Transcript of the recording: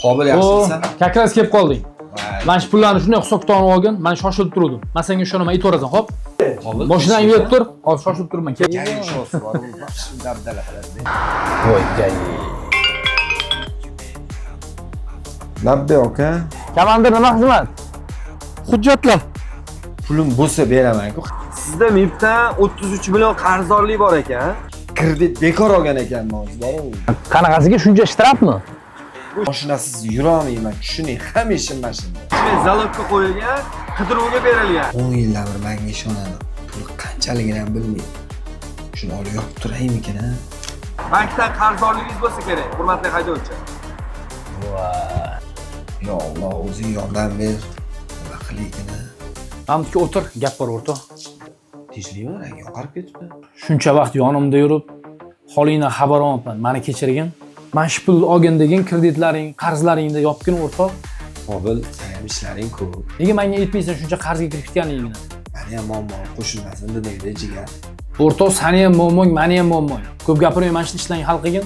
Qobil yaxshisan. Kakras kelib qolding. Men shu pullarni shunday hisobga olib, men shoshilib turdim. Men senga ishonaman, aytaverasan, xo'p? Mashinangni yeb tur. Hozir shoshilib turibman. Kel. Yangi shosi bor. Dabdala qiladi. Voy, gay. Labbe aka. Komandir nima xizmat? Hujjatlar. Pulim bo'lsa beraman-ku. Sizda MIBdan 33 million qarzdorlik bor ekan. Kredit bekor olgan ekanman o'zlari. Qanaqasiga shuncha shtrapmi? Mashinasiz yura olmayman, tushuning, hamisha mashina. Shunday zalogga qo'yilgan, qidiruvga berilgan. 10 yildan beri menga ishonadi. Pul qanchaligini ham bilmaydi. Shuni olib yopib turaymikin, ha? Bankdan qarzdorligingiz bo'lsa kerak, hurmatli haydovchi. Yo Alloh, o'zing yordam ber. Nima qilaykin, ha? Hamdiki o'tir, gap bor o'rta. Tinchlikmi? Rangi oqarib ketibdi. Shuncha vaqt yonimda yurib, holingdan xabar olmayapman. Meni kechirgin. Men shu pul olgan degan kreditlaring, qarzlaringni yopgin o'rtoq. Qobil, sen ham ishlaring ko'p. Nega menga aytmaysan shuncha qarzga kirib ketganligingni? Meni ham muammo qo'shilmasin dedingda jigar. O'rtoq, seni ham muammong, meni ham muammong. Ko'p gapirmay, mana shu ishlarni hal qilgin.